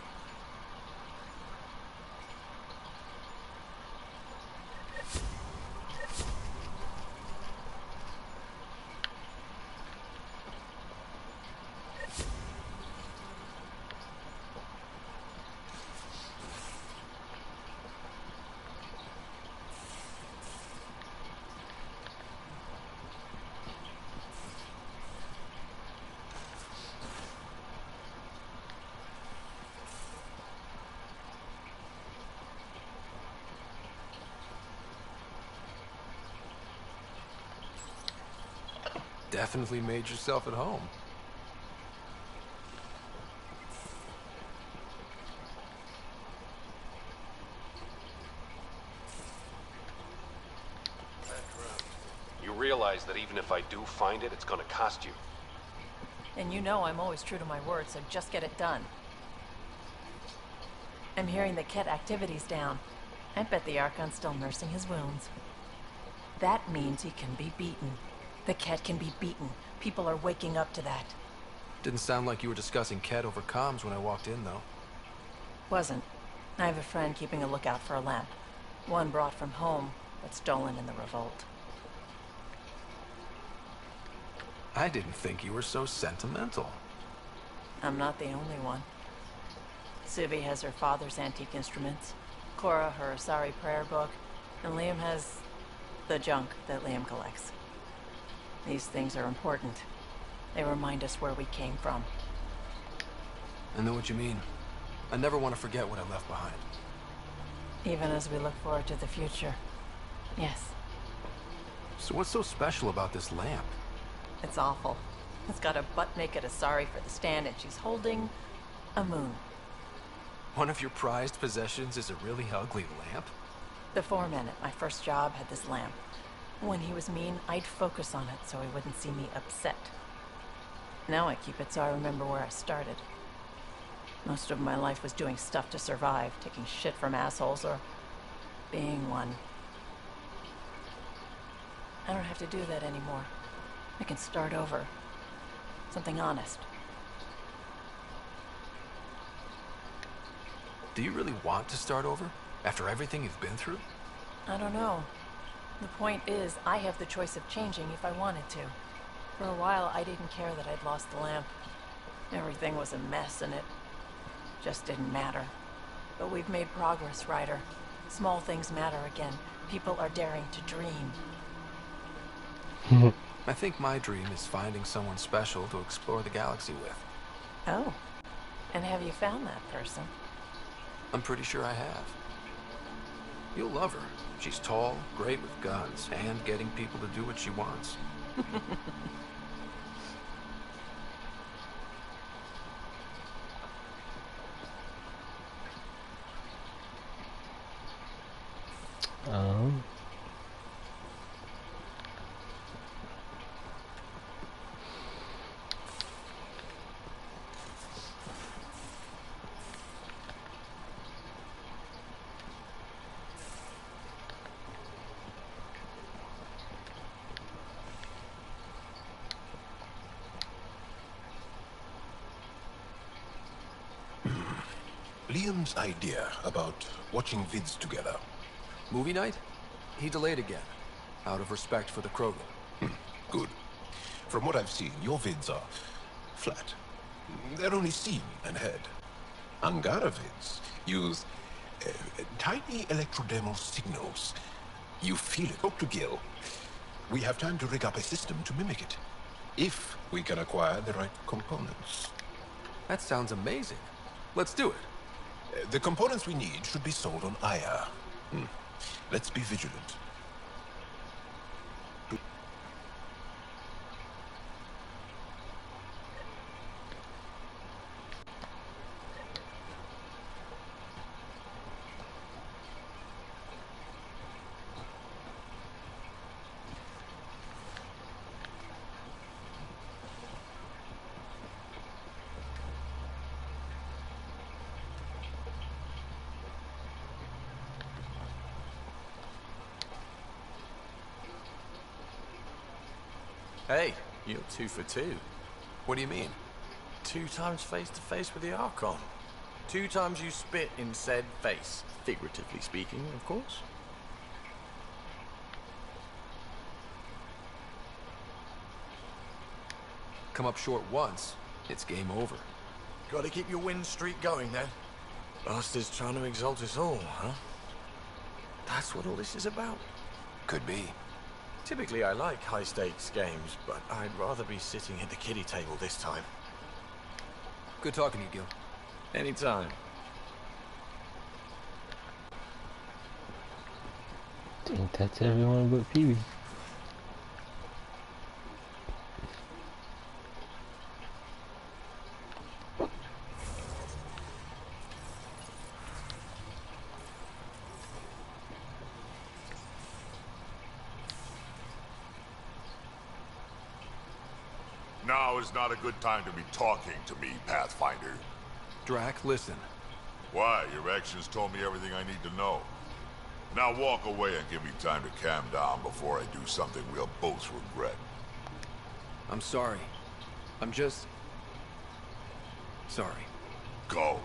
S2: Definitely made yourself at home.
S15: You realize that even if I do find it, it's gonna cost you.
S8: And you know I'm always true to my word, so just get it done. I'm hearing that Ket activity's down. I bet the Archon's still nursing his wounds. That means he can be beaten. The Ket can be beaten. People are waking up to that.
S2: Didn't sound like you were discussing Ket over comms when I walked in, though.
S8: Wasn't. I have a friend keeping a lookout for a lamp. One brought from home, but stolen in the revolt.
S2: I didn't think you were so sentimental.
S8: I'm not the only one. Suvi has her father's antique instruments, Cora her Asari prayer book, and Liam has the junk that Liam collects. These things are important. They remind us where we came from.
S2: I know what you mean. I never want to forget what I left behind.
S8: Even as we look forward to the future. Yes.
S2: So what's so special about this lamp?
S8: It's awful. It's got a butt-naked Asari for the stand, and she's holding a moon.
S2: One of your prized possessions is a really ugly lamp?
S8: The foreman at my first job had this lamp. When he was mean, I'd focus on it so he wouldn't see me upset. Now I keep it so I remember where I started. Most of my life was doing stuff to survive, taking shit from assholes or being one. I don't have to do that anymore. I can start over. Something honest.
S2: Do you really want to start over? After everything you've been through?
S8: I don't know. The point is, I have the choice of changing if I wanted to. For a while, I didn't care that I'd lost the lamp. Everything was a mess, and it just didn't matter. But we've made progress, Ryder. Small things matter again. People are daring to dream.
S2: I think my dream is finding someone special to explore the galaxy with.
S8: Oh. And have you found that person?
S2: I'm pretty sure I have. You'll love her. She's tall, great with guns, and getting people to do what she wants.
S16: Liam's idea about watching vids together.
S2: Movie night? He delayed again, out of respect for the Krogan.
S16: Good. From what I've seen, your vids are flat. They're only seen and heard. Angara vids use tiny electrodermal signals. You feel it. Talk to Gil. We have time to rig up a system to mimic it, if we can acquire the right components.
S2: That sounds amazing. Let's do it.
S16: The components we need should be sold on Aya. Let's be vigilant.
S17: Hey, you're 2 for 2.
S2: What do you mean?
S17: 2 times face-to-face with the Archon. 2 times you spit in said face. Figuratively speaking, of course.
S2: Come up short once, it's game over.
S17: Gotta keep your win streak going then. Bastard's trying to exalt us all, huh? That's what all this is about.
S2: Could be.
S17: Typically I like high-stakes games, but I'd rather be sitting at the kiddie table this time.
S2: Good talking to you, Gil.
S17: Anytime.
S1: Think that's everyone but Pee-wee.
S3: Now is not a good time to be talking to me, Pathfinder.
S2: Drac, listen.
S3: Why? Your actions told me everything I need to know. Now walk away and give me time to calm down before I do something we'll both regret.
S2: I'm sorry. I'm just... sorry.
S3: Go.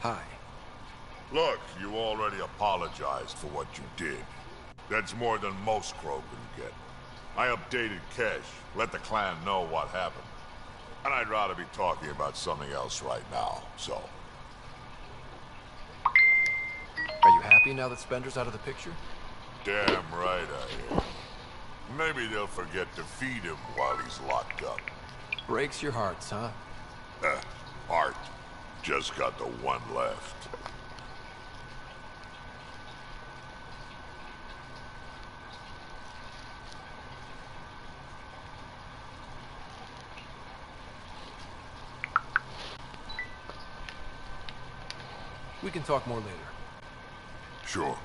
S2: Hi.
S3: Look, you already apologized for what you did. That's more than most Krogan get. I updated Kesh, let the clan know what happened. And I'd rather be talking about something else right now, so...
S2: Are you happy now that Spender's out of the picture?
S3: Damn right I am. Maybe they'll forget to feed him while he's locked up.
S2: Breaks your hearts, huh?
S3: Heart. Just got the one left.
S2: We can talk more later.
S3: Sure.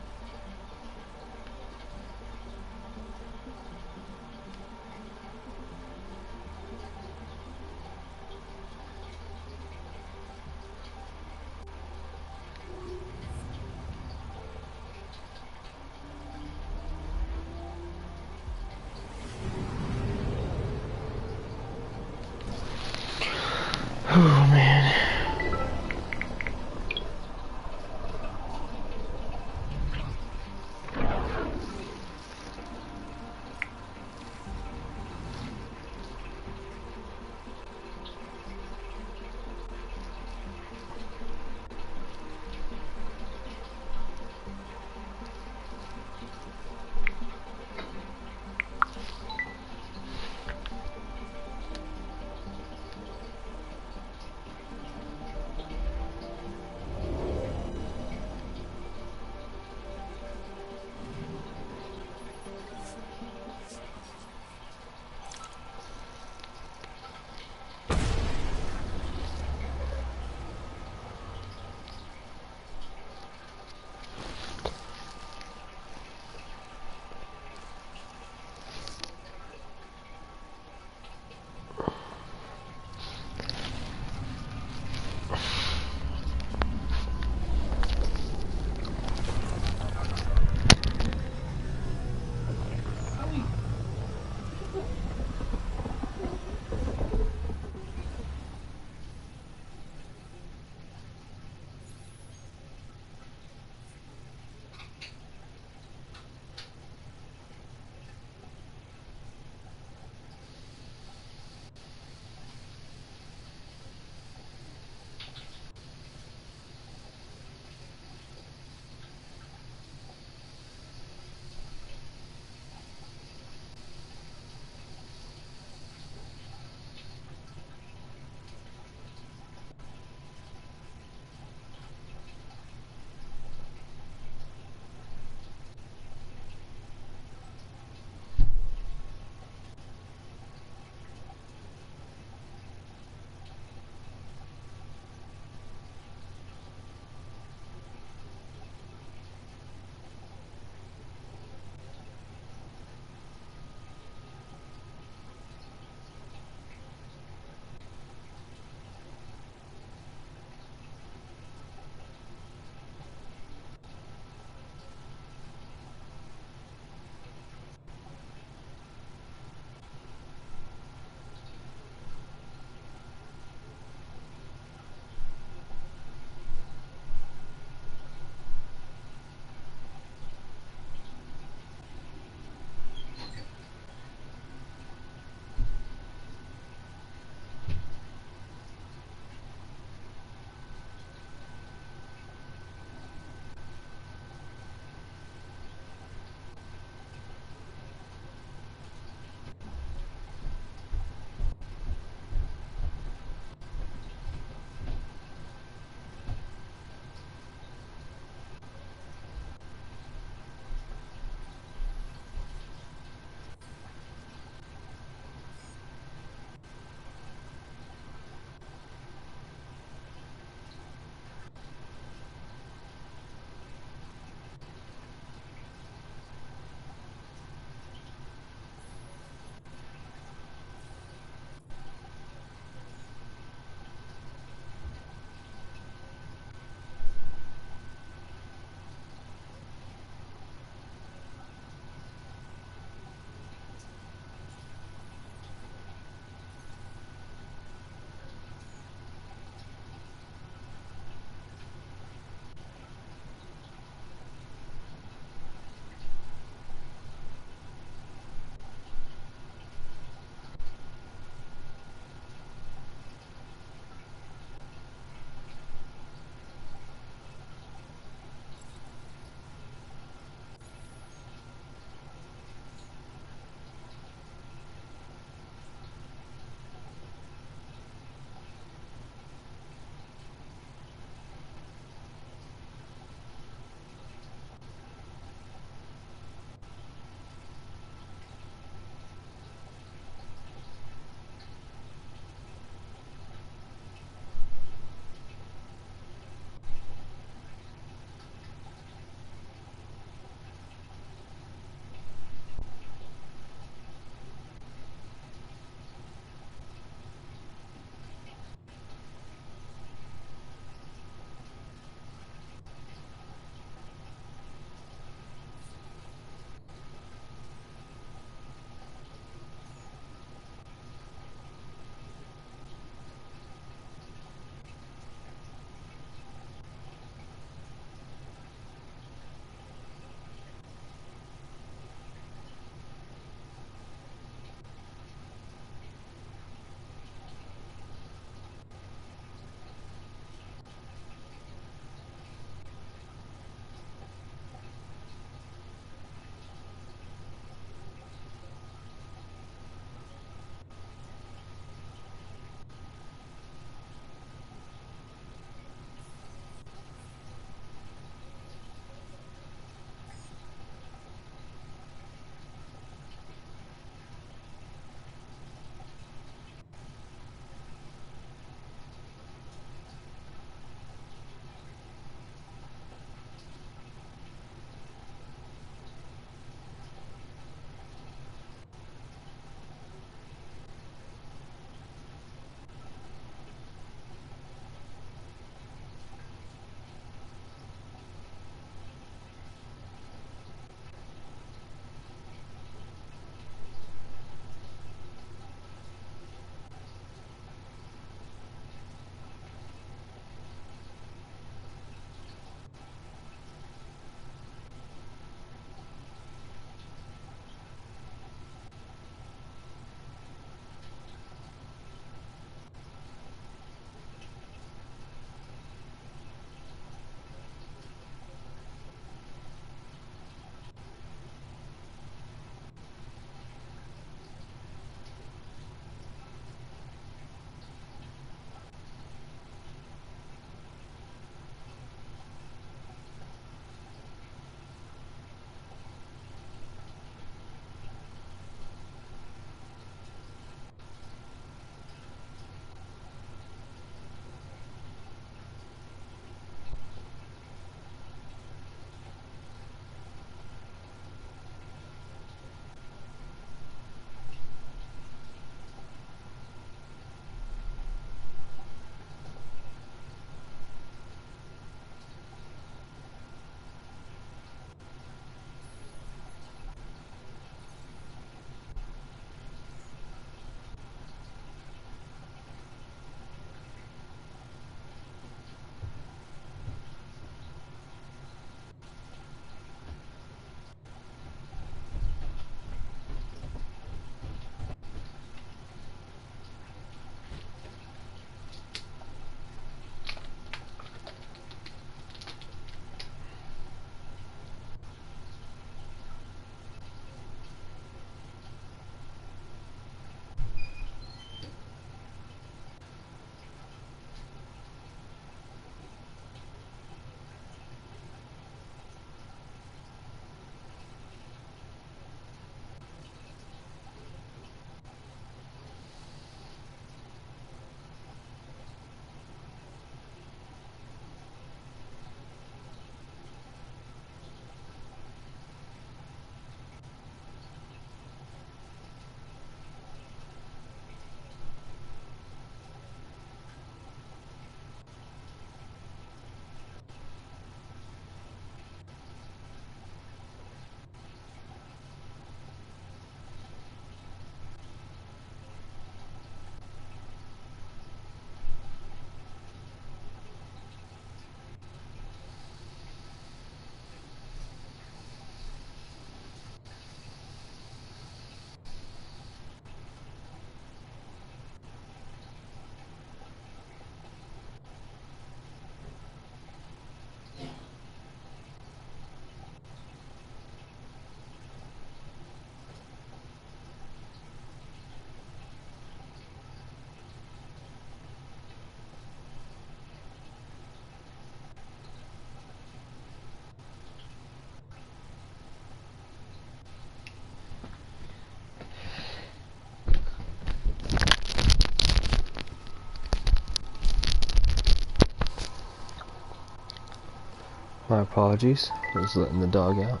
S1: My apologies. I was letting the dog out.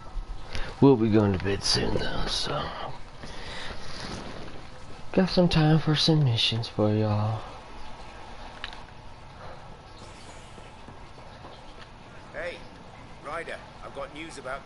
S1: We'll be going to bed soon though, so got some time for some missions for y'all.
S18: Hey, Ryder, I've got news about...